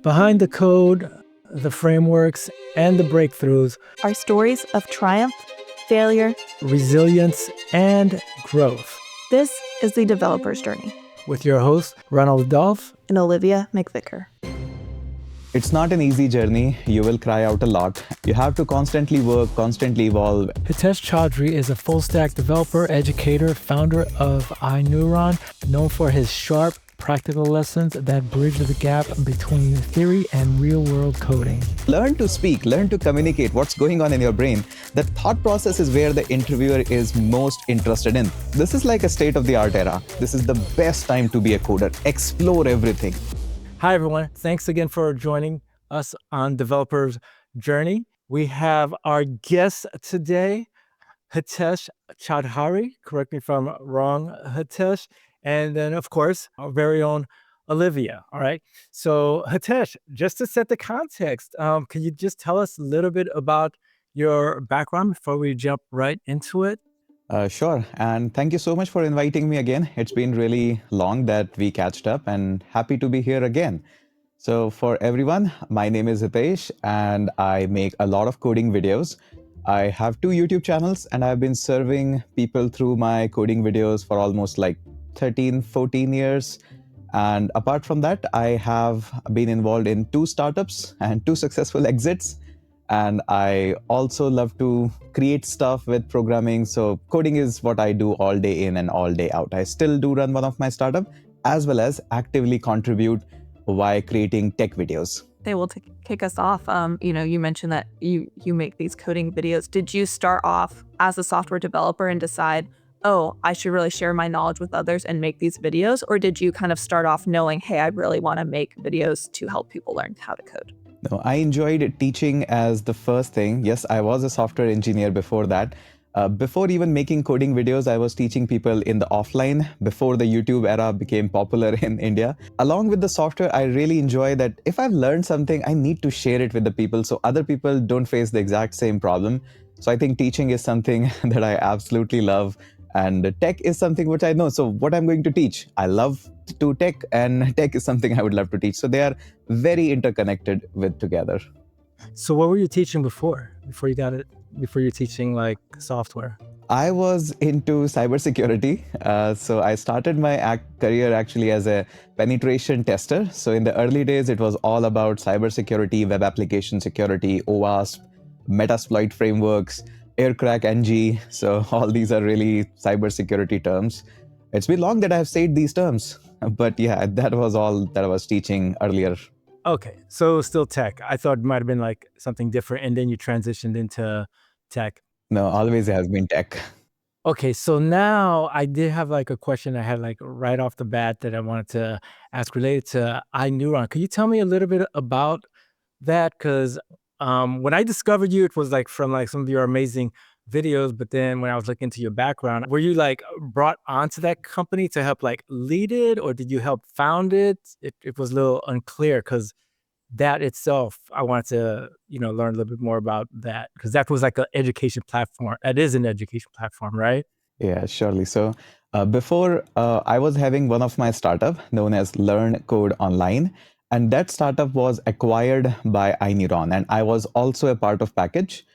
Behind the code, the frameworks, and the breakthroughs are stories of triumph, failure, resilience, and growth. This is The Developer's Journey With your hosts, Ronald Dolph and Olivia McVicker. It's not an easy journey. You will cry out a lot. You have to constantly work, constantly evolve. Hitesh Choudhary is a full-stack developer, educator, founder of iNeuron, known for his sharp, practical lessons that bridge the gap between theory and real-world coding. Learn to speak, learn to communicate what's going on in your brain. The thought process is where the interviewer is most interested in. This is like a state-of-the-art era. This is the best time to be a coder. Explore everything. Hi, everyone. Thanks again for joining us on Developer's Journey. We have our guest today, Hitesh Choudhary. Correct me if I'm wrong, Hitesh. And then, of course, our very own Olivia. All right. So, Hitesh, just to set the context, can you just tell us a little bit about your background before we jump right into it? Sure. And thank you so much for inviting me again. It's been really long that we catched up and happy to be here again. So for everyone, my name is Hitesh and I make a lot of coding videos. I have 2 YouTube channels and I've been serving people through my coding videos for almost like 13, 14 years. And apart from that, I have been involved in 2 startups and 2 successful exits. And I also love to create stuff with programming. So coding is what I do all day in and all day out. I still do run one of my startups as well as actively contribute while creating tech videos. They will kick us off. You mentioned that you make these coding videos. Did you start off as a software developer and decide, oh, I should really share my knowledge with others and make these videos? Or did you kind of start off knowing, hey, I really want to make videos to help people learn how to code? No, I enjoyed teaching as the first thing. Yes, I was a software engineer before that. Before even making coding videos, I was teaching people in the offline before the YouTube era became popular in India. Along with the software, I really enjoy that if I've learned something, I need to share it with the people so other people don't face the exact same problem. So I think teaching is something that I absolutely love. And tech is something which I know. So what I'm going to teach, I love to tech, and tech is something I would love to teach. So they are very interconnected with together. So what were you teaching before you got it? Before you're teaching like software? I was into cybersecurity. So I started my career actually as a penetration tester. So in the early days, it was all about cybersecurity, web application security, OWASP, Metasploit frameworks, Aircrack NG. So all these are really cybersecurity terms. It's been long that I've said these terms, but yeah, that was all that I was teaching earlier. Okay, so still tech. I thought it might have been like something different, and then you transitioned into tech. No, always has been tech. Okay, so now I did have like a question I had like right off the bat that I wanted to ask related to iNeuron. Could you tell me a little bit about that? Because when I discovered you, it was like from like some of your amazing videos, but then when I was looking into your background, were you like brought onto that company to help like lead it, or did you help found it? It was a little unclear because that itself, I wanted to, learn a little bit more about that because that was like an education platform. That is an education platform, right? Yeah, surely. So before I was having one of my startup known as Learn Code Online. And that startup was acquired by iNeuron. And I was also a part of package.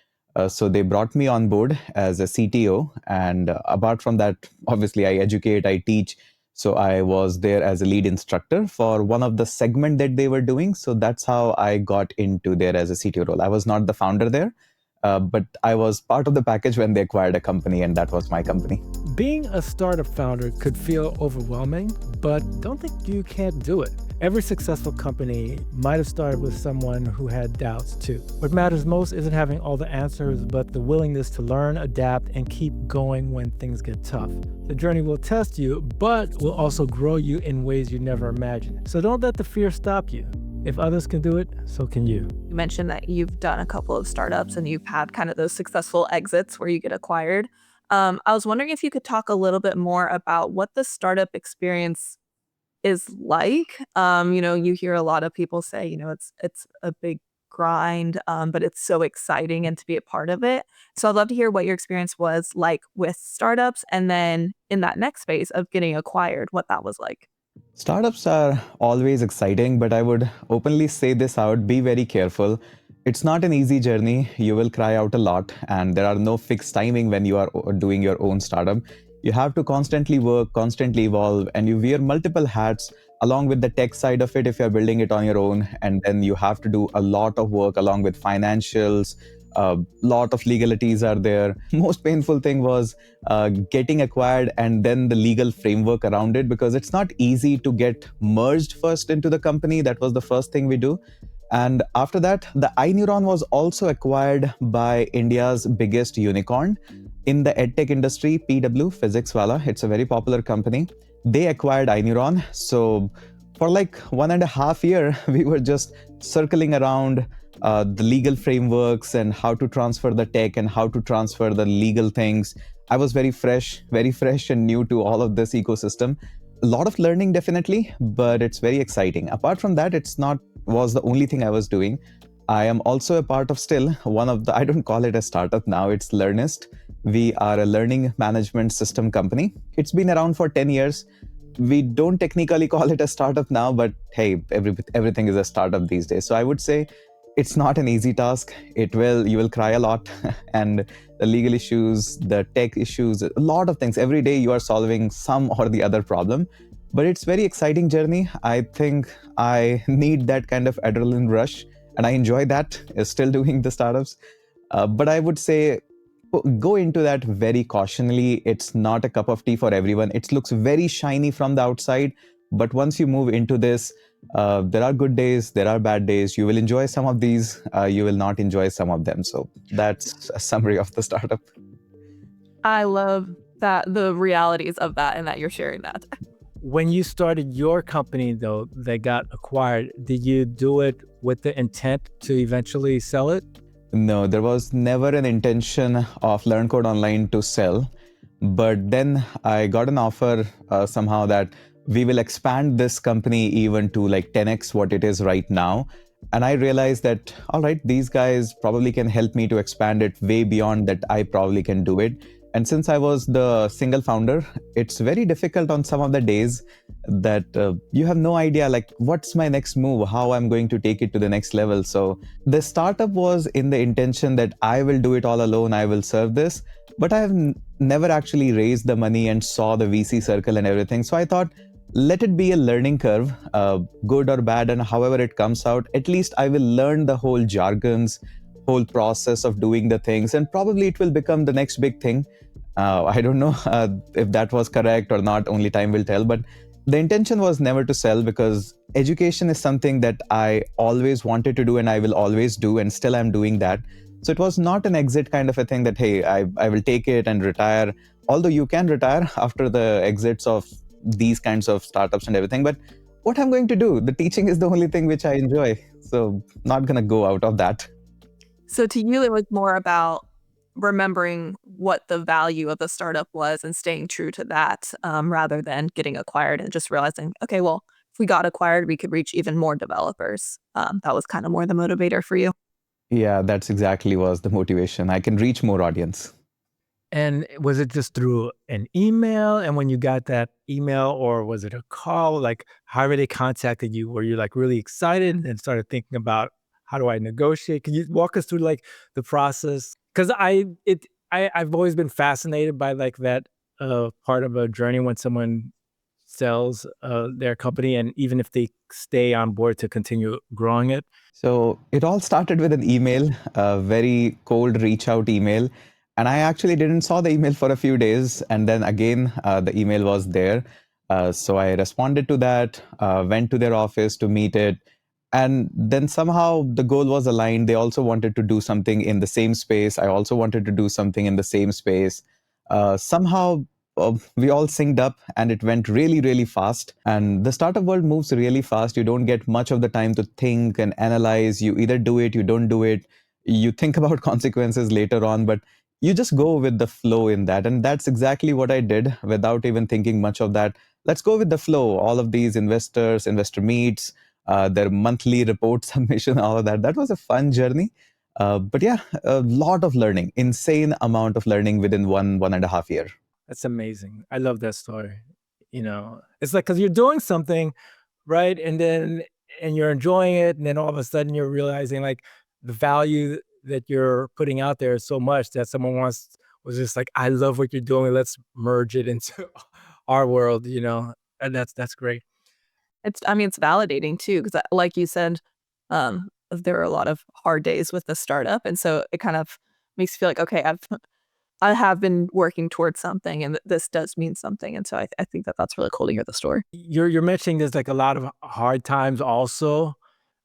So they brought me on board as a CTO. And apart from that, obviously, I educate, I teach. So I was there as a lead instructor for one of the segment that they were doing. So that's how I got into there as a CTO role. I was not the founder there, but I was part of the package when they acquired a company, and that was my company. Being a startup founder could feel overwhelming, but don't think you can't do it. Every successful company might have started with someone who had doubts too. What matters most isn't having all the answers, but the willingness to learn, adapt, and keep going when things get tough. The journey will test you, but will also grow you in ways you never imagined. So don't let the fear stop you. If others can do it, so can you. You mentioned that you've done a couple of startups and you've had kind of those successful exits where you get acquired. I was wondering if you could talk a little bit more about what the startup experience is like. You hear a lot of people say, it's a big grind, but it's so exciting and to be a part of it. So I'd love to hear what your experience was like with startups and then in that next phase of getting acquired, what that was like. Startups are always exciting, but I would openly say this out, be very careful. It's not an easy journey. You will cry out a lot, and there are no fixed timing when you are doing your own startup. You have to constantly work, constantly evolve, and you wear multiple hats along with the tech side of it if you're building it on your own. And then you have to do a lot of work along with financials. A lot of legalities are there. Most painful thing was getting acquired and then the legal framework around it, because it's not easy to get merged first into the company. That was the first thing we do. And after that, the iNeuron was also acquired by India's biggest unicorn in the edtech industry, PW, Physics Wala. It's a very popular company. They acquired iNeuron. So for like 1.5 years, we were just circling around the legal frameworks and how to transfer the tech and how to transfer the legal things. I was very fresh and new to all of this ecosystem. A lot of learning, definitely, but it's very exciting. Apart from that, it's not was the only thing I was doing. I am also a part of still one of the, I don't call it a startup now, it's Learnist. We are a learning management system company. It's been around for 10 years. We don't technically call it a startup now, but hey, everything is a startup these days. So I would say it's not an easy task. You will cry a lot, and the legal issues, the tech issues, a lot of things. Every day you are solving some or the other problem, but it's very exciting journey. I think I need that kind of adrenaline rush, and I enjoy that, still doing the startups. But I would say go into that very cautionally. It's not a cup of tea for everyone. It looks very shiny from the outside, but once you move into this, there are good days, there are bad days. You will enjoy some of these, you will not enjoy some of them. So that's a summary of the startup. I love that, the realities of that, and that you're sharing that. When you started your company, though, that got acquired, did you do it with the intent to eventually sell it? No, there was never an intention of Learn Code Online to sell. But then I got an offer somehow that we will expand this company even to like 10x what it is right now. And I realized that, all right, these guys probably can help me to expand it way beyond that. I probably can do it. And since I was the single founder, it's very difficult on some of the days that you have no idea, like, what's my next move, how I'm going to take it to the next level. So the startup was in the intention that I will do it all alone, I will serve this. But I have never actually raised the money and saw the VC circle and everything. So I thought, let it be a learning curve, good or bad, and however it comes out, at least I will learn the whole jargons, whole process of doing the things, and probably it will become the next big thing. I don't know if that was correct or not, only time will tell. But the intention was never to sell, because education is something that I always wanted to do and I will always do, and still I'm doing that. So it was not an exit kind of a thing that, hey, I will take it and retire. Although you can retire after the exits of these kinds of startups and everything. But what I'm going to do, the teaching is the only thing which I enjoy. So not going to go out of that. So to you, it was more about remembering what the value of the startup was and staying true to that, rather than getting acquired and just realizing, okay, well, if we got acquired, we could reach even more developers. That was kind of more the motivator for you. Yeah, that's exactly was the motivation. I can reach more audience. And was it just through an email? And when you got that email, or was it a call? Like, how they contacted you? Were you like really excited and started thinking about, how do I negotiate? Can you walk us through like the process? Because I've always been fascinated by like that part of a journey when someone sells their company, and even if they stay on board to continue growing it. So it all started with an email, a very cold reach out email. And I actually didn't saw the email for a few days. And then again, the email was there. So I responded to that, went to their office to meet it. And then somehow the goal was aligned. They also wanted to do something in the same space. I also wanted to do something in the same space. Somehow we all synced up, and it went really, really fast. And the startup world moves really fast. You don't get much of the time to think and analyze. You either do it, you don't do it. You think about consequences later on, but you just go with the flow in that. And that's exactly what I did without even thinking much of that. Let's go with the flow. All of these investor meets, their monthly report submission, all of that. That was a fun journey. But yeah, a lot of learning, insane amount of learning within 1.5 year. That's amazing. I love that story. It's like, because you're doing something, right? And you're enjoying it. And then all of a sudden you're realizing like the value that you're putting out there is so much that someone was just like, I love what you're doing. Let's merge it into our world, and that's great. It's validating too, because like you said, there are a lot of hard days with the startup, and so it kind of makes you feel like, okay, I have been working towards something, and this does mean something, and so I think that that's really cool to hear the story. You're mentioning there's like a lot of hard times also.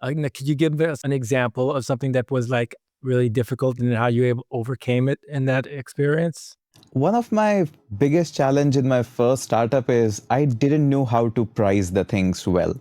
Could you give us an example of something that was like really difficult and how you overcame it in that experience? One of my biggest challenge in my first startup is I didn't know how to price the things well.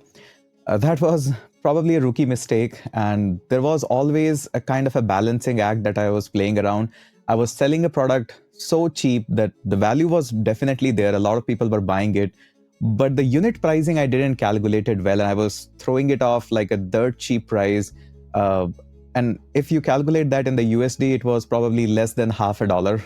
That was probably a rookie mistake, and there was always a kind of a balancing act that I was playing around. I was selling a product so cheap that the value was definitely there. A lot of people were buying it, but the unit pricing I didn't calculate it well, and I was throwing it off like a dirt cheap price. Uh, and if you calculate that in the USD, it was probably less than half a dollar.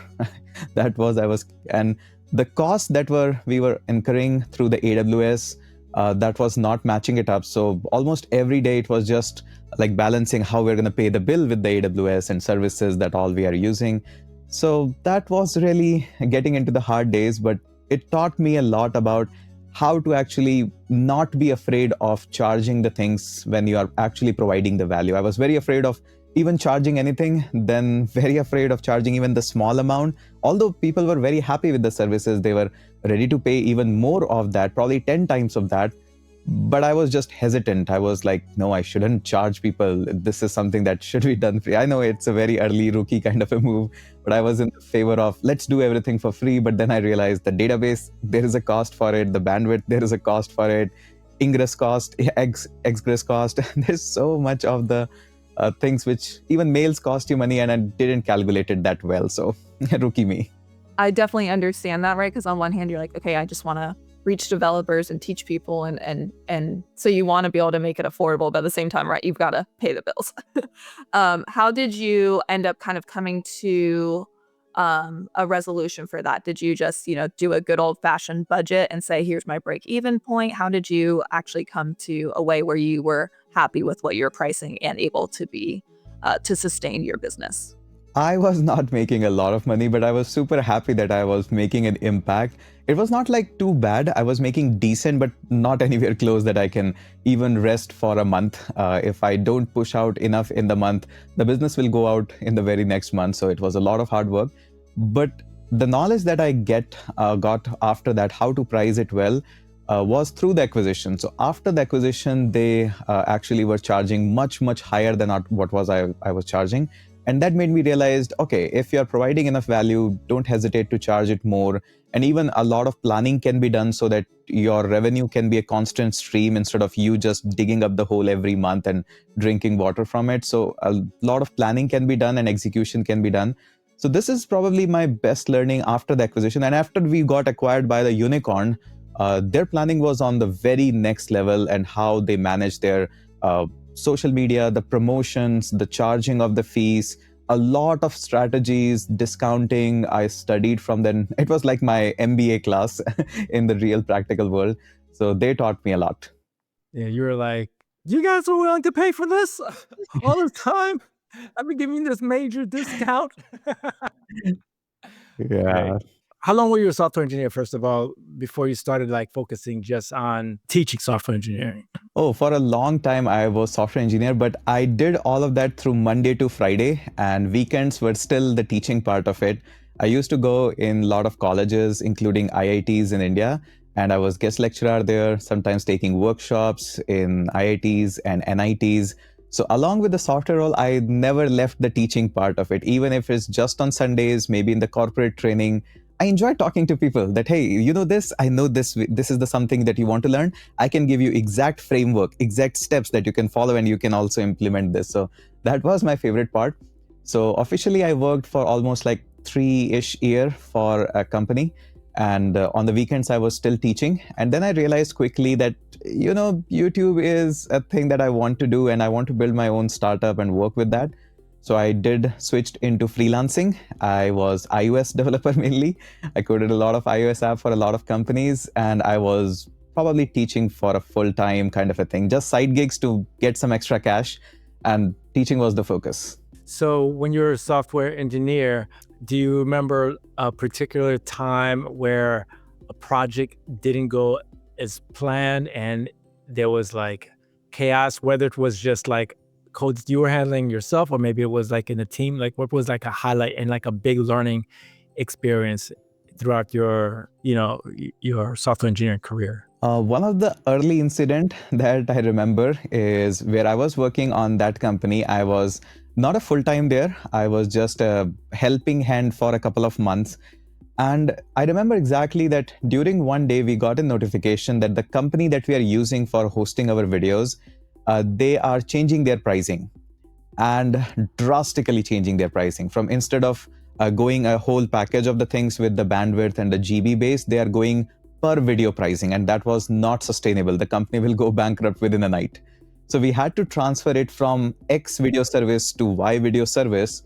That was I was and the costs that we were incurring through the AWS, that was not matching it up. So almost every day it was just like balancing how we're going to pay the bill with the AWS and services that all we are using. So that was really getting into the hard days, but it taught me a lot about how to actually not be afraid of charging the things when you are actually providing the value. I was very afraid of even charging anything, then very afraid of charging even the small amount. Although people were very happy with the services, they were ready to pay even more of that, probably 10 times of that. But I was just hesitant. I was like, no, I shouldn't charge people. This is something that should be done free. I know it's a very early rookie kind of a move, but I was in favor of let's do everything for free. But then I realized the database, there is a cost for it. The bandwidth, there is a cost for it. Ingress cost, egress cost. There's so much of the things which even mails cost you money, and I didn't calculate it that well. So rookie me. I definitely understand that, right? Because on one hand, you're like, okay, I just want to reach developers and teach people, and so you want to be able to make it affordable, but at the same time, right, you've got to pay the bills. How did you end up kind of coming to a resolution for that? Did you just, do a good old fashioned budget and say, here's my break even point? How did you actually come to a way where you were happy with what you're pricing and able to be to sustain your business? I was not making a lot of money, but I was super happy that I was making an impact. It was not like too bad. I was making decent, but not anywhere close that I can even rest for a month. If I don't push out enough in the month, the business will go out in the very next month. So it was a lot of hard work. But the knowledge that I got after that, how to price it well, was through the acquisition. So after the acquisition, they actually were charging much, much higher than what was I was charging. And that made me realize, okay, if you're providing enough value, don't hesitate to charge it more. And even a lot of planning can be done so that your revenue can be a constant stream instead of you just digging up the hole every month and drinking water from it. So a lot of planning can be done and execution can be done. So this is probably my best learning after the acquisition. And after we got acquired by the unicorn, their planning was on the very next level, and how they manage their social media, the promotions, the charging of the fees, a lot of strategies, discounting. I studied from them. It was like my MBA class in the real practical world. So they taught me a lot. Yeah, you were like, you guys were willing to pay for this all the time? I've been giving you this major discount. Right. Yeah. How long were you a software engineer, first of all, before you started like focusing just on teaching software engineering? Oh, for a long time, I was software engineer, but I did all of that through Monday to Friday, and weekends were still the teaching part of it. I used to go in a lot of colleges, including IITs in India, and I was guest lecturer there, sometimes taking workshops in IITs and NITs. So along with the software role, I never left the teaching part of it, even if it's just on Sundays, maybe in the corporate training. I enjoy talking to people that, hey, you know this, I know this is the something that you want to learn. I can give you exact framework, exact steps that you can follow, and you can also implement this. So that was my favorite part. So officially, I worked for almost like 3-ish year for a company. And on the weekends, I was still teaching. And then I realized quickly that, YouTube is a thing that I want to do, and I want to build my own startup and work with that. So I did switched into freelancing. I was iOS developer mainly. I coded a lot of iOS app for a lot of companies, and I was probably teaching for a full-time kind of a thing, just side gigs to get some extra cash, and teaching was the focus. So when you're a software engineer, do you remember a particular time where a project didn't go as planned and there was like chaos, whether it was just like codes you were handling yourself, or maybe it was like in a team? Like what was like a highlight and like a big learning experience throughout your, your software engineering career? One of the early incident that I remember is where I was working on that company. I was not a full-time there. I was just a helping hand for a couple of months. And I remember exactly that during one day, we got a notification that the company that we are using for hosting our videos, they are changing their pricing and drastically changing their pricing. From instead of going a whole package of the things with the bandwidth and the GB base, they are going per video pricing, and that was not sustainable. The company will go bankrupt within a night. So we had to transfer it from X video service to Y video service.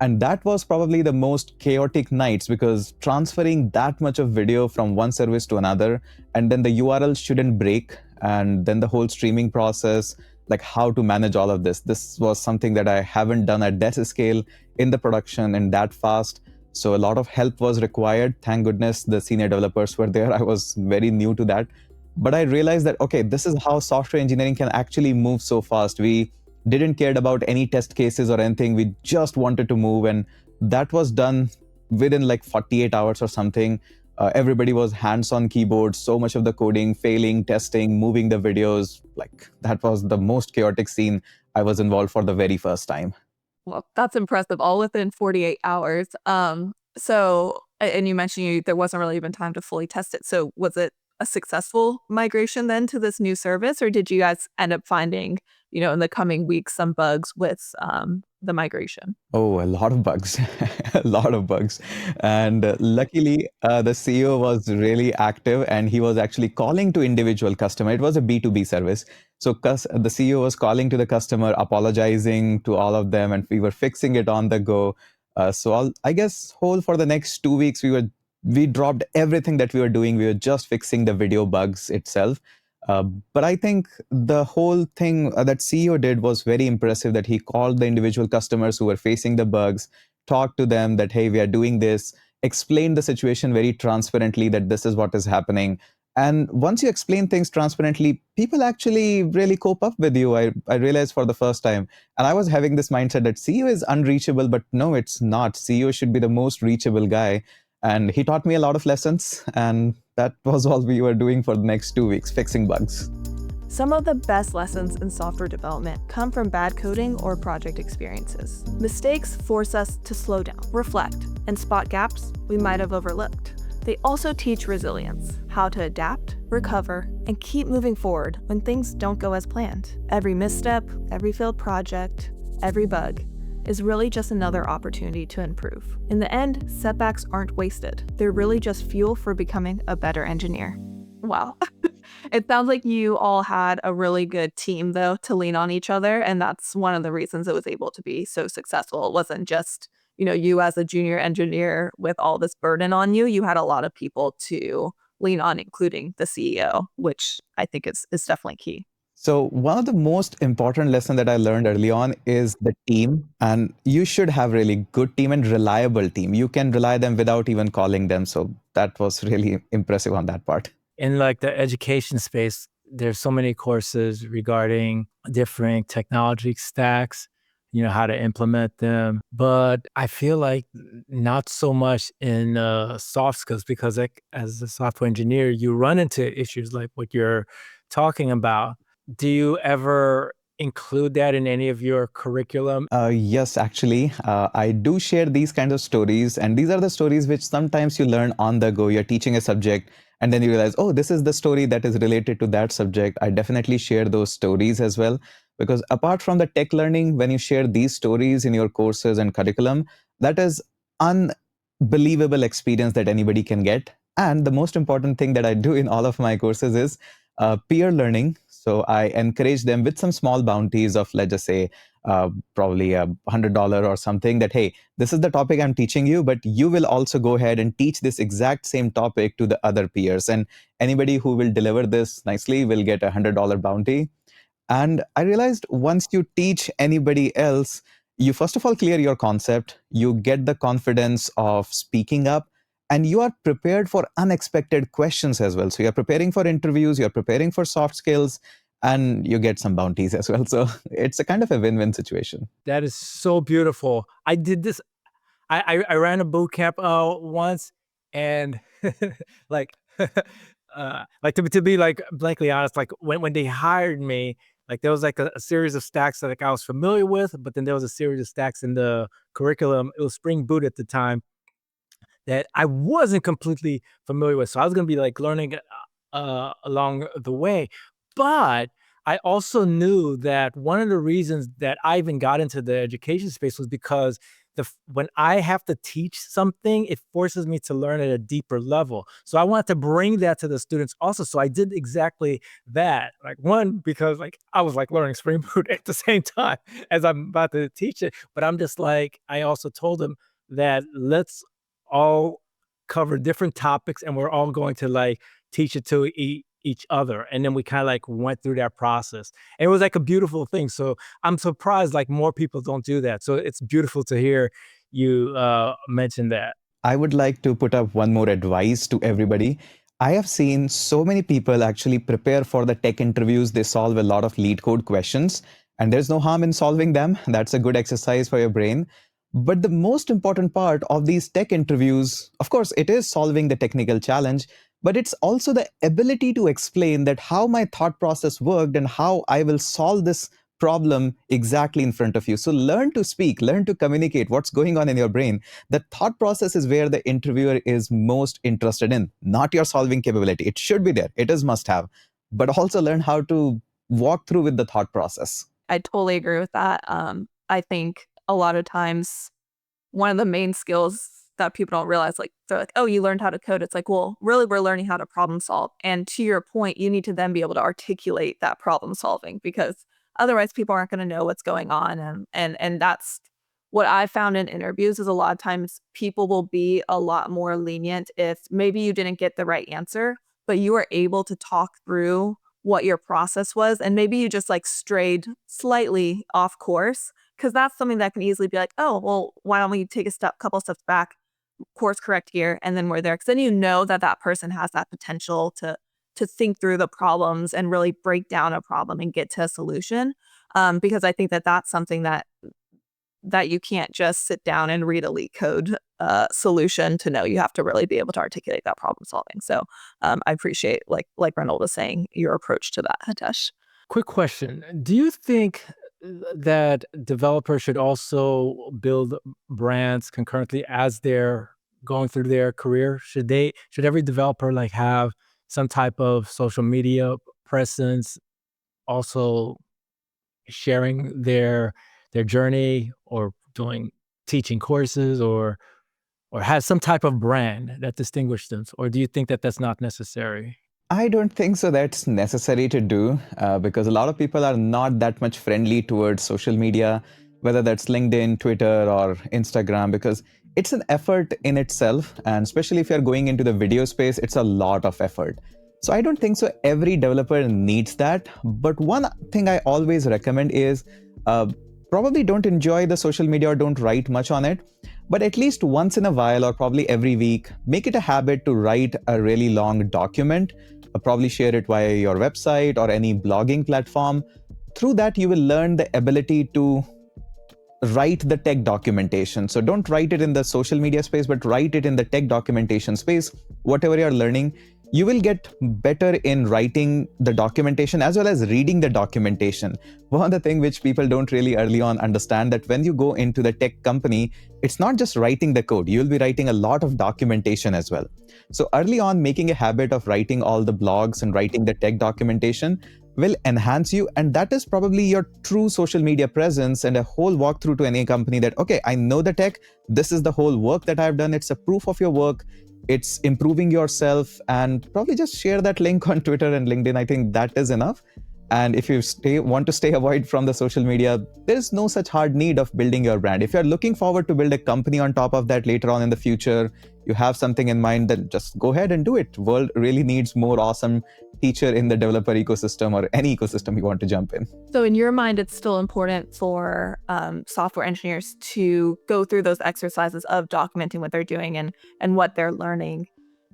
And that was probably the most chaotic nights, because transferring that much of video from one service to another, and then the URL shouldn't break, and then the whole streaming process, like how to manage all of this. This was something that I haven't done at this scale in the production and that fast. So a lot of help was required. Thank goodness the senior developers were there. I was very new to that. But I realized that, okay, this is how software engineering can actually move so fast. We didn't care about any test cases or anything. We just wanted to move, and that was done within like 48 hours or something. Everybody was hands-on keyboard, so much of the coding, failing, testing, moving the videos. Like that was the most chaotic scene I was involved for the very first time. Well, that's impressive, all within 48 hours. And you mentioned there wasn't really even time to fully test it. So was it a successful migration then to this new service, or did you guys end up finding, in the coming weeks, some bugs with the migration? Oh, a lot of bugs, a lot of bugs. And luckily, the CEO was really active, and he was actually calling to individual customer. It was a B2B service. So the CEO was calling to the customer, apologizing to all of them, and we were fixing it on the go. I guess whole for the next 2 weeks, we dropped everything that we were doing. We were just fixing the video bugs itself. But I think the whole thing that CEO did was very impressive, that he called the individual customers who were facing the bugs, talked to them that, hey, we are doing this, explained the situation very transparently that this is what is happening. And once you explain things transparently, people actually really cope up with you. I realized for the first time. And I was having this mindset that CEO is unreachable, but no, it's not. CEO should be the most reachable guy. And he taught me a lot of lessons, and that was all we were doing for the next 2 weeks, fixing bugs. Some of the best lessons in software development come from bad coding or project experiences. Mistakes force us to slow down, reflect, and spot gaps we might have overlooked. They also teach resilience, how to adapt, recover, and keep moving forward when things don't go as planned. Every misstep, every failed project, every bug is really just another opportunity to improve. In the end, setbacks aren't wasted. They're really just fuel for becoming a better engineer. Wow. It sounds like you all had a really good team, though, to lean on each other. And that's one of the reasons it was able to be so successful. It wasn't just, you as a junior engineer with all this burden on you. You had a lot of people to lean on, including the CEO, which I think is definitely key. So one of the most important lesson that I learned early on is the team. And you should have really good team and reliable team. You can rely them without even calling them. So that was really impressive on that part. In like the education space, there's so many courses regarding different technology stacks, how to implement them. But I feel like not so much in soft skills, because like as a software engineer, you run into issues like what you're talking about. Do you ever include that in any of your curriculum? Yes, actually, I do share these kinds of stories. And these are the stories which sometimes you learn on the go. You're teaching a subject, and then you realize, oh, this is the story that is related to that subject. I definitely share those stories as well. Because apart from the tech learning, when you share these stories in your courses and curriculum, that is unbelievable experience that anybody can get. And the most important thing that I do in all of my courses is peer learning. So I encourage them with some small bounties of, let's just say, probably $100 or something, that, hey, this is the topic I'm teaching you, but you will also go ahead and teach this exact same topic to the other peers. And anybody who will deliver this nicely will get $100 bounty. And I realized once you teach anybody else, you first of all clear your concept, you get the confidence of speaking up, and you are prepared for unexpected questions as well. So you're preparing for interviews, you're preparing for soft skills, and you get some bounties as well. So it's a kind of a win-win situation. That is so beautiful. I did this. I ran a boot camp once, and like like to be like blankly honest, like when they hired me, like there was like a series of stacks that like I was familiar with, but then there was a series of stacks in the curriculum. It was Spring Boot at the time that I wasn't completely familiar with. So I was gonna be like learning along the way. But I also knew that one of the reasons that I even got into the education space was because when I have to teach something, it forces me to learn at a deeper level. So I wanted to bring that to the students also. So I did exactly that. Like one, because like I was like learning Spring Boot at the same time as I'm about to teach it. But I'm just like, I also told them that let's all cover different topics and we're all going to like teach it to each other. And then we kind of like went through that process. And it was like a beautiful thing. So I'm surprised like more people don't do that. So it's beautiful to hear you mention that. I would like to put up one more advice to everybody. I have seen so many people actually prepare for the tech interviews. They solve a lot of lead code questions, and there's no harm in solving them. That's a good exercise for your brain. But the most important part of these tech interviews, of course, it is solving the technical challenge, but it's also the ability to explain that how my thought process worked and how I will solve this problem exactly in front of you. So learn to speak, learn to communicate what's going on in your brain. The thought process is where the interviewer is most interested in, not your solving capability. It should be there, it is must have, but also learn how to walk through with the thought process. I totally agree with that. I think a lot of times one of the main skills that people don't realize, like they're like, oh, you learned how to code. It's like, well, really, we're learning how to problem solve. And to your point, you need to then be able to articulate that problem solving, because otherwise people aren't going to know what's going on. And that's what I found in interviews is a lot of times people will be a lot more lenient if maybe you didn't get the right answer, but you were able to talk through what your process was. And maybe you just like strayed slightly off course, because that's something that can easily be like, oh, well, why don't we take a couple steps back, course correct here, and then we're there. Because then you know that that person has that potential to think through the problems and really break down a problem and get to a solution. Because I think that that's something that you can't just sit down and read a leak code solution to know. You have to really be able to articulate that problem solving. So I appreciate, like Reynold was saying, your approach to that, Hitesh. Quick question. Do you think that developers should also build brands concurrently as they're going through their career? Should every developer like have some type of social media presence, also sharing their journey, or doing teaching courses, or have some type of brand that distinguishes them? Or do you think that that's not necessary? I don't think so that's necessary to do because a lot of people are not that much friendly towards social media, whether that's LinkedIn, Twitter, or Instagram, because it's an effort in itself. And especially if you're going into the video space, it's a lot of effort. So I don't think so every developer needs that. But one thing I always recommend is probably don't enjoy the social media or don't write much on it. But at least once in a while, or probably every week, make it a habit to write a really long document. Probably share it via your website or any blogging platform. Through that, you will learn the ability to write the tech documentation. So don't write it in the social media space, but write it in the tech documentation space. Whatever you're learning, you will get better in writing the documentation as well as reading the documentation. One of the things which people don't really early on understand, that when you go into the tech company, it's not just writing the code. You'll be writing a lot of documentation as well. So early on, making a habit of writing all the blogs and writing the tech documentation will enhance you. And that is probably your true social media presence and a whole walkthrough to any company that, okay, I know the tech. This is the whole work that I've done. It's a proof of your work. It's improving yourself, and probably just share that link on Twitter and LinkedIn. I think that is enough. And if you want to stay avoid from the social media, there's no such hard need of building your brand. If you're looking forward to build a company on top of that later on in the future, you have something in mind, then just go ahead and do it. World really needs more awesome teacher in the developer ecosystem or any ecosystem you want to jump in. So in your mind, it's still important for software engineers to go through those exercises of documenting what they're doing and what they're learning,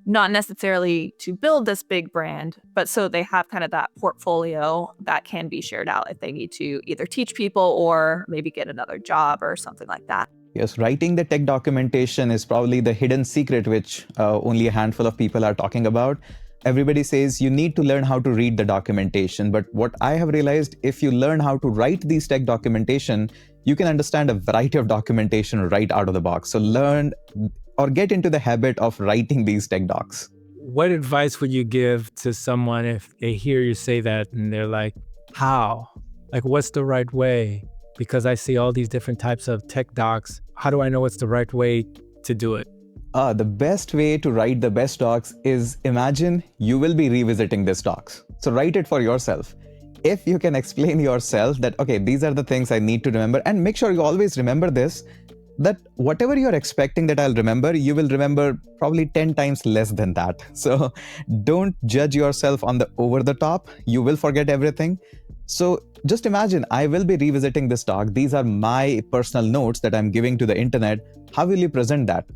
not necessarily to build this big brand, but so they have kind of that portfolio that can be shared out if they need to either teach people or maybe get another job or something like that. Yes, writing the tech documentation is probably the hidden secret which only a handful of people are talking about. Everybody says you need to learn how to read the documentation, but what I have realized, if you learn how to write these tech documentation, you can understand a variety of documentation right out of the box. So learn or get into the habit of writing these tech docs. What advice would you give to someone if they hear you say that and they're like, how? Like, what's the right way? Because I see all these different types of tech docs. How do I know what's the right way to do it? The best way to write the best docs is, imagine you will be revisiting this docs. So write it for yourself. If you can explain yourself that, okay, these are the things I need to remember, and make sure you always remember this, that whatever you're expecting that I'll remember, you will remember probably 10 times less than that. So don't judge yourself on the over the top. You will forget everything. So just imagine I will be revisiting this doc. These are my personal notes that I'm giving to the internet. How will you present that?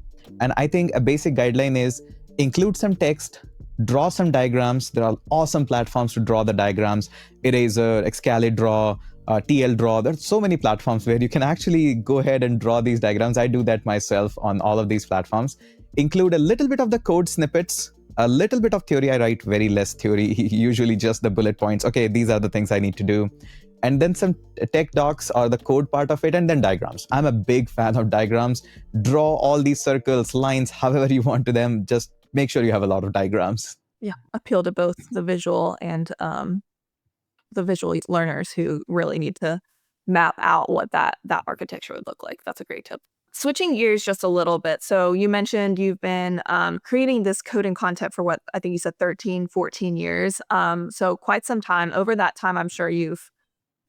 And I think a basic guideline is include some text, draw some diagrams. There are awesome platforms to draw the diagrams. Eraser, Excalibur Draw, TL Draw. There's so many platforms where you can actually go ahead and draw these diagrams. I do that myself on all of these platforms. Include a little bit of the code snippets, a little bit of theory. I write very less theory, usually just the bullet points. Okay, these are the things I need to do. And then some tech docs or the code part of it, and then diagrams. I'm a big fan of diagrams. Draw all these circles, lines, however you want to them. Just make sure you have a lot of diagrams. Yeah, appeal to both the visual and the visual learners who really need to map out what that architecture would look like. That's a great tip. Switching gears just a little bit. So you mentioned you've been creating this coding content for what I think you said 13, 14 years. So quite some time. Over that time, I'm sure you've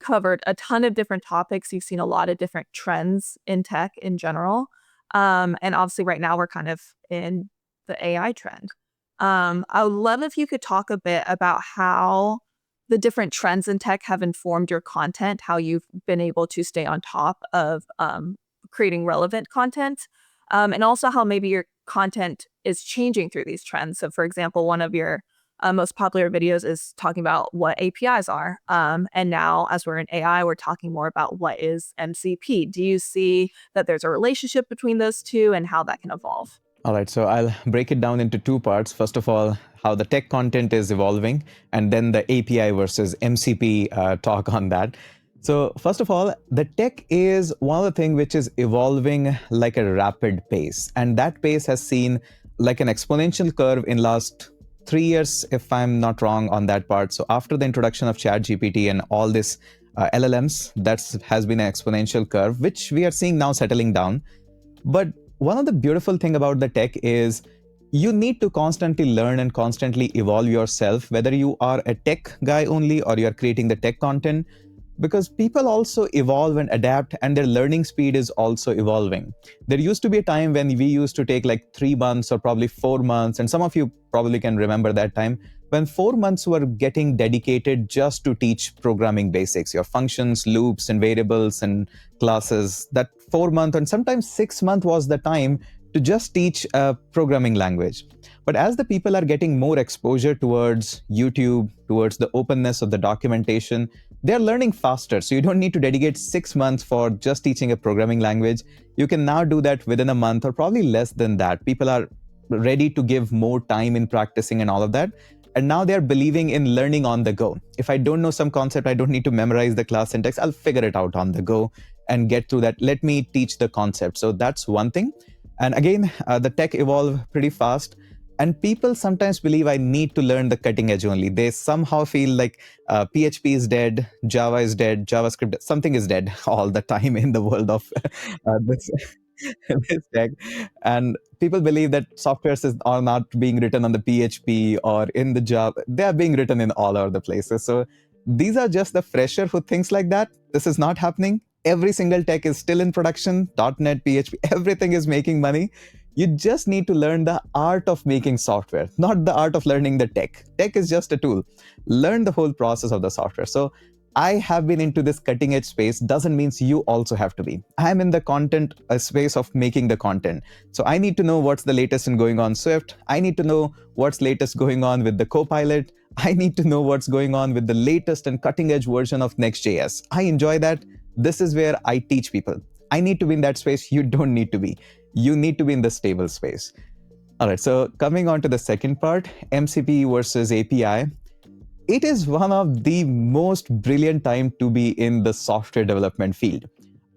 covered a ton of different topics. You've seen a lot of different trends in tech in general. And obviously right now we're kind of in the AI trend. I would love if you could talk a bit about how the different trends in tech have informed your content, how you've been able to stay on top of creating relevant content, and also how maybe your content is changing through these trends. So for example, one of your most popular videos is talking about what APIs are. And now as we're in AI, we're talking more about what is MCP. Do you see that there's a relationship between those two and how that can evolve? All right, so I'll break it down into two parts. First of all, how the tech content is evolving, and then the API versus MCP talk on that. So first of all, the tech is one of the things which is evolving like a rapid pace. And that pace has seen like an exponential curve in last 3 years, if I'm not wrong on that part. So after the introduction of ChatGPT and all this LLMs, that has been an exponential curve, which we are seeing now settling down. But one of the beautiful thing about the tech is you need to constantly learn and constantly evolve yourself, whether you are a tech guy only or you're creating the tech content, because people also evolve and adapt, and their learning speed is also evolving. There used to be a time when we used to take like 3 months or probably 4 months, and some of you probably can remember that time, when 4 months were getting dedicated just to teach programming basics, your functions, loops, and variables and classes. That 4 month and sometimes 6 month was the time to just teach a programming language. But as the people are getting more exposure towards YouTube, towards the openness of the documentation, they're learning faster. So you don't need to dedicate 6 months for just teaching a programming language. You can now do that within a month or probably less than that. People are ready to give more time in practicing and all of that. And now they're believing in learning on the go. If I don't know some concept, I don't need to memorize the class syntax. I'll figure it out on the go and get through that. Let me teach the concept. So that's one thing. And again, the tech evolve pretty fast. And people sometimes believe I need to learn the cutting edge only. They somehow feel like PHP is dead, Java is dead, JavaScript, something is dead all the time in the world of this, this tech. And people believe that softwares are not being written on the PHP or in the Java. They are being written in all other places. So These are just the fresher who thinks like that. This is not happening. Every single tech is still in production. .NET, PHP, everything is making money. You just need to learn the art of making software, not the art of learning the tech. Tech is just a tool. Learn the whole process of the software. So I have been into this cutting edge space doesn't mean you also have to be. I'm in the content space of making the content. So I need to know what's the latest in going on Swift. I need to know what's latest going on with the Copilot. I need to know what's going on with the latest and cutting edge version of Next.js. I enjoy that. This is where I teach people. I need to be in that space. You don't need to be. You need to be in the stable space. All right, so coming on to the second part, MCP versus API. It is one of the most brilliant time to be in the software development field.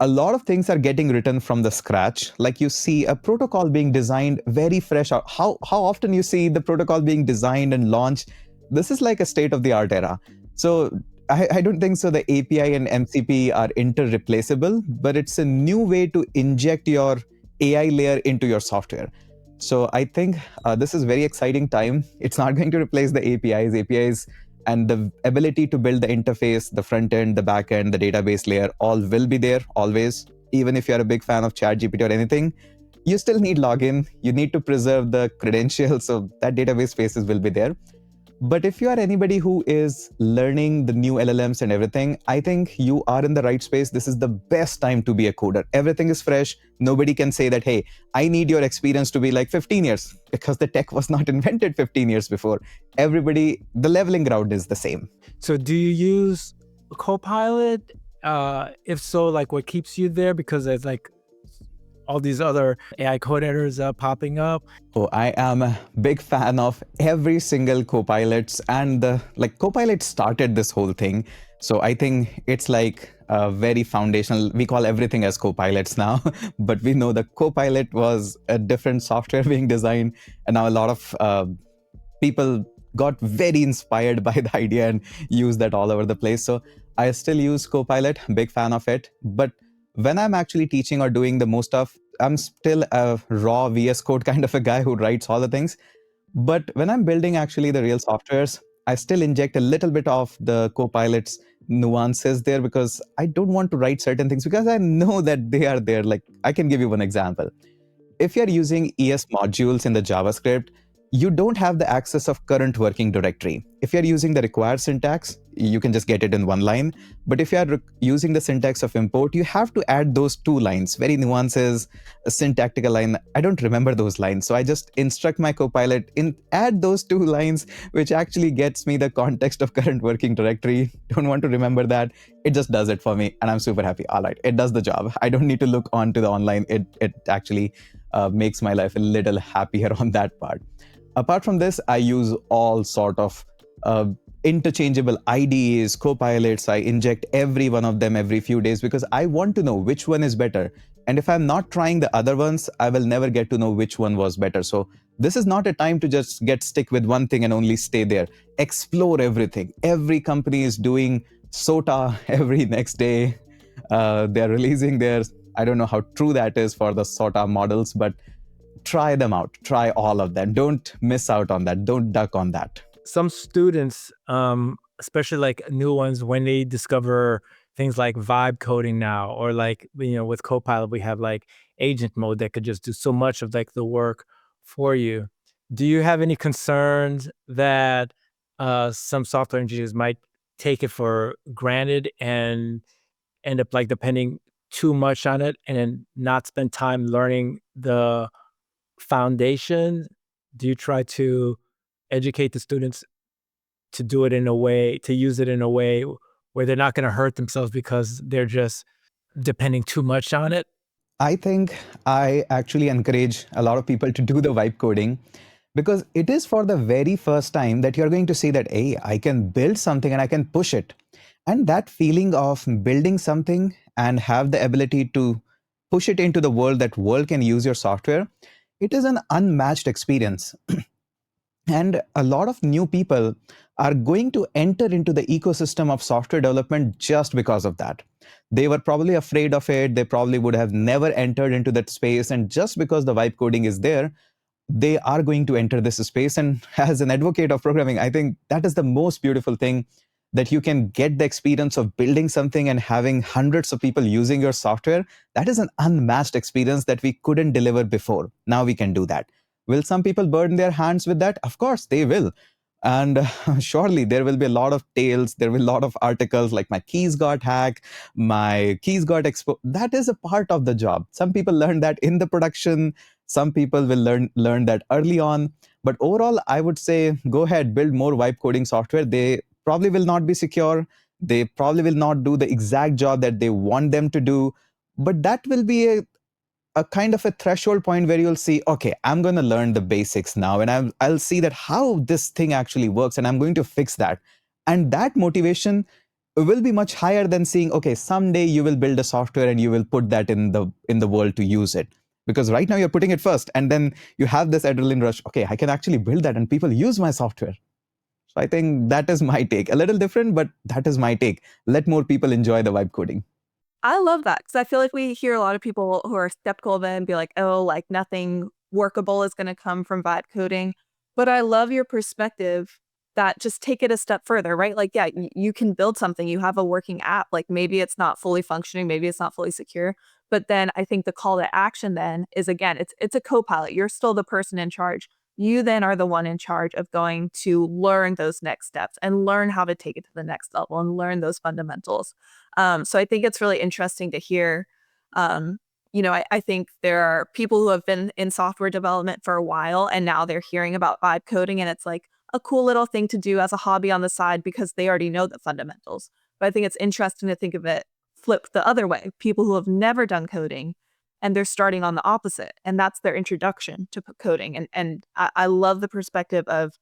A lot of things are getting written from the scratch. Like you see a protocol being designed very fresh. How often you see the protocol being designed and launched? This is like a state-of-the-art era. So I don't think so the API and MCP are interreplaceable, but it's a new way to inject your AI layer into your software. So I think this is very exciting time. It's not going to replace the APIs. APIs and the ability to build the interface, the front end, the back end, the database layer, all will be there always. Even if you're a big fan of ChatGPT or anything, you still need login. You need to preserve the credentials, so that database spaces will be there. But if you are anybody who is learning the new LLMs and everything, I think you are in the right space. This is the best time to be a coder. Everything is fresh. Nobody can say that, hey, I need your experience to be like 15 years, because the tech was not invented 15 years before. Everybody, the leveling ground is the same. So do you use Copilot? If so, like what keeps you there? Because there's like all these other AI code editors popping up. Oh, I am a big fan of every single Copilots, and Copilot started this whole thing. So I think it's like very foundational. We call everything as Copilots now, but we know the Copilot was a different software being designed, and now a lot of people got very inspired by the idea and use that all over the place. So I still use Copilot, big fan of it. But when I'm actually teaching or doing the most stuff, I'm still a raw VS Code kind of a guy who writes all the things. But when I'm building actually the real softwares, I still inject a little bit of the Copilot's nuances there, because I don't want to write certain things because I know that they are there. Like I can give you one example. If you're using ES modules in the JavaScript, you don't have the access of current working directory. If you're using the required syntax, you can just get it in one line. But if you're using the syntax of import, you have to add those two lines, very nuances, a syntactical line. I don't remember those lines. So I just instruct my Copilot in add those two lines, which actually gets me the context of current working directory. Don't want to remember that. It just does it for me. And I'm super happy. All right, it does the job. I don't need to look onto the online. It actually makes my life a little happier on that part. Apart from this, I use all sort of interchangeable IDEs, Copilots. I inject every one of them every few days because I want to know which one is better. And if I'm not trying the other ones, I will never get to know which one was better. So this is not a time to just stick with one thing and only stay there. Explore everything. Every company is doing SOTA every next day. They're releasing their, I don't know how true that is for the SOTA models, but try them out. Try all of them. Don't miss out on that. Don't duck on that. Some students, especially like new ones, when they discover things like vibe coding now, or like, with Copilot, we have like agent mode that could just do so much of like the work for you. Do you have any concerns that some software engineers might take it for granted and end up like depending too much on it and then not spend time learning the foundation? Do you try to educate the students to do it in a way, to use it in a way where they're not going to hurt themselves because they're just depending too much on it? I think I actually encourage a lot of people to do the vibe coding, because it is for the very first time that you're going to see that, hey, I can build something and I can push it. And that feeling of building something and have the ability to push it into the world, that world can use your software, it is an unmatched experience. And a lot of new people are going to enter into the ecosystem of software development just because of that. They were probably afraid of it. They probably would have never entered into that space. And just because the vibe coding is there, they are going to enter this space. And as an advocate of programming, I think that is the most beautiful thing. that you can get the experience of building something and having hundreds of people using your software, that is an unmatched experience that we couldn't deliver before. Now we can do that. Will some people burn their hands with that? Of course, they will. And surely there will be a lot of tales, there will be a lot of articles like my keys got hacked, my keys got exposed. That is a part of the job. Some people learn that in the production, some people will learn that early on. But overall, I would say go ahead, build more vibe coding software. They probably will not be secure. They probably will not do the exact job that they want them to do. But that will be a kind of a threshold point where you'll see, okay, I'm going to learn the basics now, and I'll see that how this thing actually works, and I'm going to fix that. And that motivation will be much higher than seeing, okay, someday you will build a software and you will put that in the world to use it. Because right now you're putting it first, and then you have this adrenaline rush. Okay, I can actually build that and people use my software. So I think that is my take. A little different, but that is my take. Let more people enjoy the vibe coding. I love that because I feel like we hear a lot of people who are skeptical of it and be like, oh, like nothing workable is going to come from vibe coding. But I love your perspective that just take it a step further, right? Like, yeah, you can build something, you have a working app, like maybe it's not fully functioning, maybe it's not fully secure. But then I think the call to action then is, again, it's a co-pilot. You're still the person in charge. You then are the one in charge of going to learn those next steps and learn how to take it to the next level and learn those fundamentals. So I think it's really interesting to hear. Um, I think there are people who have been in software development for a while and now they're hearing about vibe coding, and it's like a cool little thing to do as a hobby on the side because they already know the fundamentals. But I think it's interesting to think of it flipped the other way. People who have never done coding and they're starting on the opposite, and that's their introduction to coding. And I love the perspective of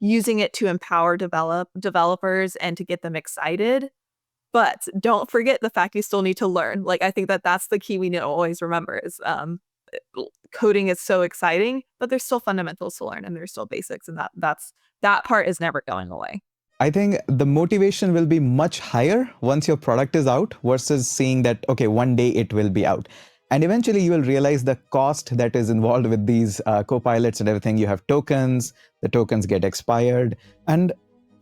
using it to empower developers and to get them excited. But don't forget the fact you still need to learn. Like, I think that's the key we need to always remember is coding is so exciting, but there's still fundamentals to learn and there's still basics. And that part is never going away. I think the motivation will be much higher once your product is out versus seeing that, okay, one day it will be out. And eventually you will realize the cost that is involved with these co-pilots and everything. You have tokens, the tokens get expired, and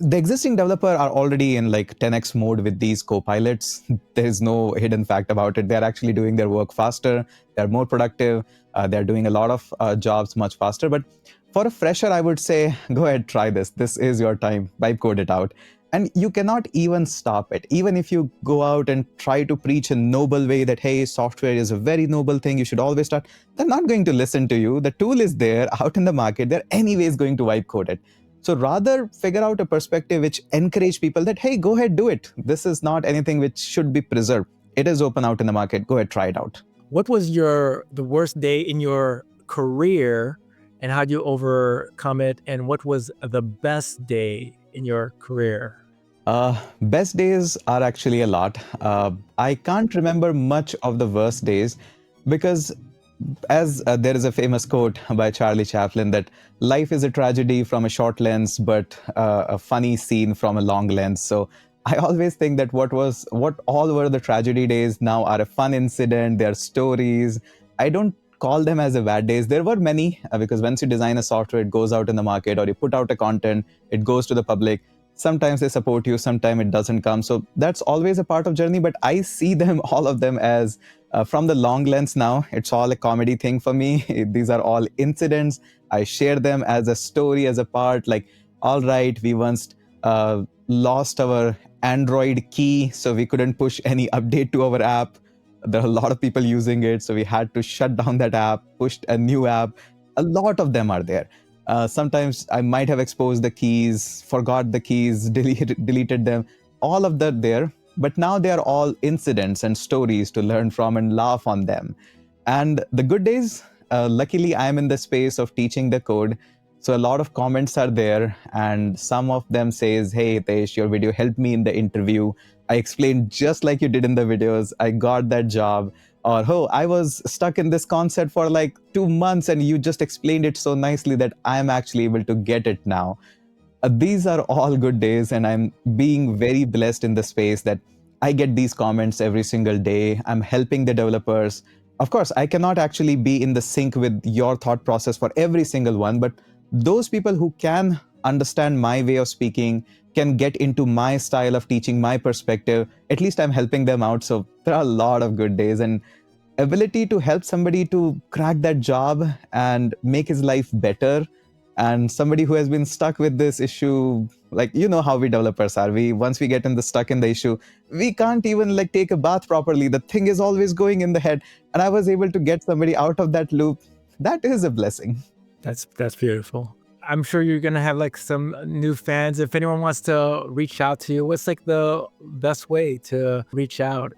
the existing developer are already in like 10x mode with these co-pilots. There's no hidden fact about it. They're actually doing their work faster. They're more productive. They're doing a lot of jobs much faster. But for a fresher, I would say, go ahead, try this. This is your time. Vibe code it out. And you cannot even stop it. Even if you go out and try to preach a noble way that, hey, software is a very noble thing, you should always start, they're not going to listen to you. The tool is there out in the market. They're anyways going to vibe code it. So rather figure out a perspective which encourage people that, hey, go ahead, do it. This is not anything which should be preserved. It is open out in the market. Go ahead, try it out. What was the worst day in your career and how did you overcome it? And what was the best day in your career? Best days are actually a lot. I can't remember much of the worst days because as there is a famous quote by Charlie Chaplin that life is a tragedy from a short lens, but a funny scene from a long lens. So I always think that what all were the tragedy days now are a fun incident. They're stories. I don't call them as a bad days. There were many because once you design a software, it goes out in the market, or you put out a content, it goes to the public. Sometimes they support you, sometimes it doesn't come. So that's always a part of journey, but I see them, all of them, as from the long lens now. It's all a comedy thing for me. These are all incidents. I share them as a story, as a part, like, all right, we once lost our Android key, so we couldn't push any update to our app. There are a lot of people using it, so we had to shut down that app, pushed a new app. A lot of them are there. Sometimes I might have exposed the keys, forgot the keys, deleted them, all of that there. But now they are all incidents and stories to learn from and laugh on them. And the good days, luckily I'm in the space of teaching the code. So a lot of comments are there, and some of them says, hey, Hitesh, your video helped me in the interview. I explained just like you did in the videos. I got that job. Or, oh, I was stuck in this concept for like 2 months and you just explained it so nicely that I'm actually able to get it now. These are all good days, and I'm being very blessed in the space that I get these comments every single day. I'm helping the developers. Of course, I cannot actually be in the sync with your thought process for every single one, but those people who can understand my way of speaking, can get into my style of teaching, my perspective, at least I'm helping them out. So there are a lot of good days, and ability to help somebody to crack that job and make his life better. And somebody who has been stuck with this issue, like, you know how we developers are, we once we get in the stuck in the issue, we can't even like take a bath properly, the thing is always going in the head, and I was able to get somebody out of that loop. That is a blessing. That's beautiful. I'm sure you're gonna have like some new fans. If anyone wants to reach out to you, what's like the best way to reach out?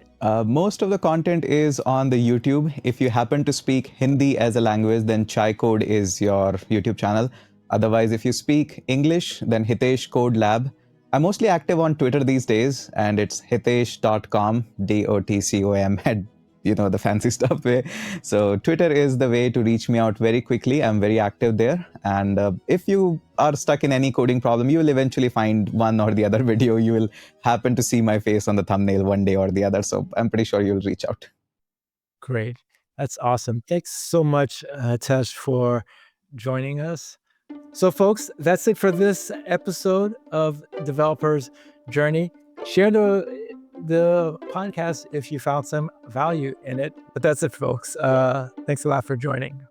Most of the content is on the YouTube. If you happen to speak Hindi as a language, then Chai Code is your YouTube channel. Otherwise, if you speak English, then Hitesh Code Lab. I'm mostly active on Twitter these days, and it's hitesh.com, DOTCOM, at the fancy stuff way. So Twitter is the way to reach me out very quickly. I'm very active there. And if you are stuck in any coding problem, you will eventually find one or the other video. You will happen to see my face on the thumbnail one day or the other. So I'm pretty sure you'll reach out. Great. That's awesome. Thanks so much, Tesh, for joining us. So folks, that's it for this episode of Developer's Journey. Share the podcast if you found some value in it. But that's it, folks. Thanks a lot for joining.